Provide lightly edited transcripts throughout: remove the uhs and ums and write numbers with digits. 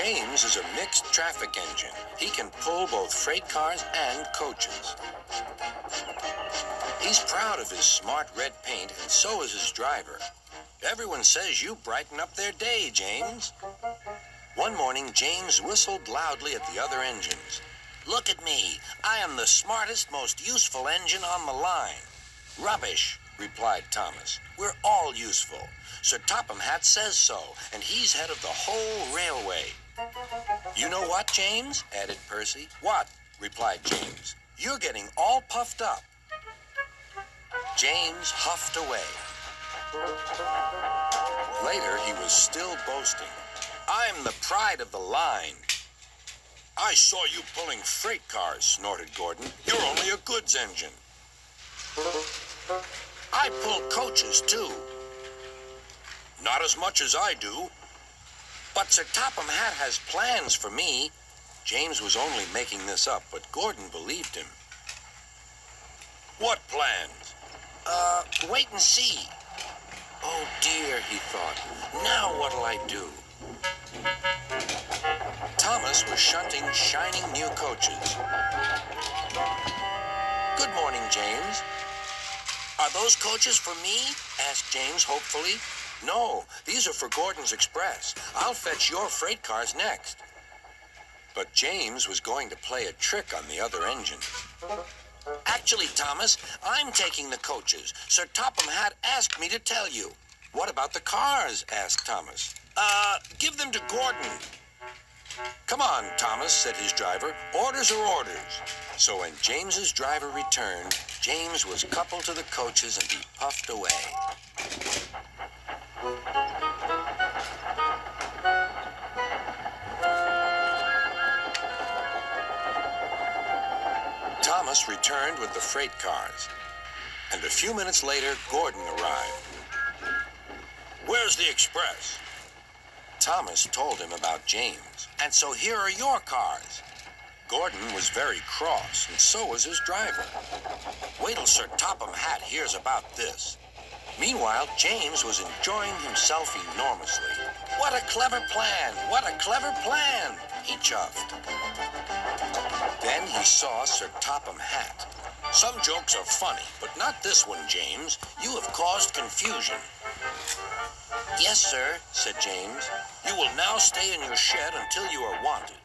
James is a mixed traffic engine. He can pull both freight cars and coaches. He's proud of his smart red paint, and so is his driver. Everyone says you brighten up their day, James. One morning, James whistled loudly at the other engines. Look at me. I am the smartest, most useful engine on the line. Rubbish, replied Thomas. We're all useful. Sir Topham Hatt says so, and he's head of the whole railway. You know what, James? Added Percy. What? Replied James. You're getting all puffed up. James huffed away. Later, he was still boasting. I'm the pride of the line. I saw you pulling freight cars, snorted Gordon. You're only a goods engine. I pull coaches, too. Not as much as I do. But Sir Topham Hatt has plans for me. James was only making this up, but Gordon believed him. What plans? Wait and see. Oh, dear, he thought. Now what'll I do? Thomas was shunting shining new coaches. Good morning, James. Are those coaches for me? Asked James hopefully. No, these are for Gordon's Express. I'll fetch your freight cars next. But James was going to play a trick on the other engine. Actually, Thomas, I'm taking the coaches. Sir Topham Hatt asked me to tell you. What about the cars? Asked Thomas. Give them to Gordon. Come on, Thomas, said his driver. Orders are orders. So when James's driver returned, James was coupled to the coaches and he puffed away. Thomas returned with the freight cars, and a few minutes later, Gordon arrived. Where's the express? Thomas told him about James, and so here are your cars. Gordon was very cross, and so was his driver. Wait till Sir Topham Hatt hears about this. Meanwhile, James was enjoying himself enormously. What a clever plan! What a clever plan! He chuffed. Then he saw Sir Topham Hatt. Some jokes are funny, but not this one, James. You have caused confusion. Yes, sir, said James. You will now stay in your shed until you are wanted.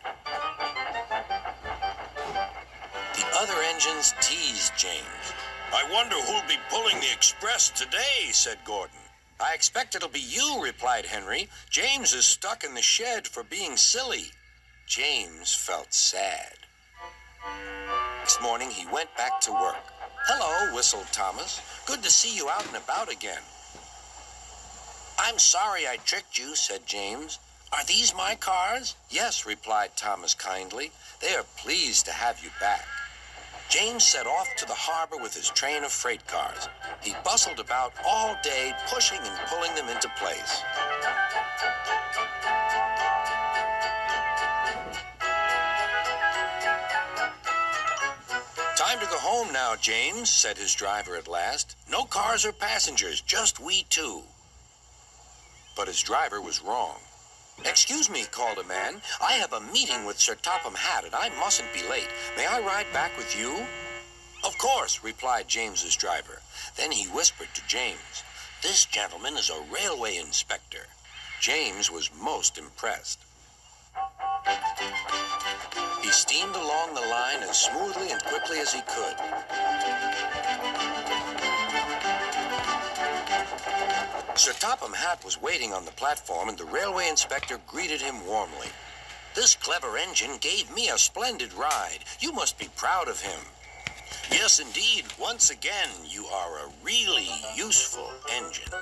The other engines teased James. I wonder who'll be pulling the express today, said Gordon. I expect it'll be you, replied Henry. James is stuck in the shed for being silly. James felt sad. Next morning, he went back to work. Hello, whistled Thomas. Good to see you out and about again. I'm sorry I tricked you, said James. Are these my cars? Yes, replied Thomas kindly. They are pleased to have you back. James set off to the harbor with his train of freight cars. He bustled about all day, pushing and pulling them into place. Time to go home now, James, said his driver at last. No cars or passengers, just we two. But his driver was wrong. Excuse me, called a man. I have a meeting with Sir Topham Hatt, and I mustn't be late. May I ride back with you? Of course, replied James's driver. Then he whispered to James, This gentleman is a railway inspector. James was most impressed. He steamed along the line as smoothly and quickly as he could. Sir Topham Hatt was waiting on the platform, and the railway inspector greeted him warmly. This clever engine gave me a splendid ride. You must be proud of him. Yes, indeed. Once again, you are a really useful engine.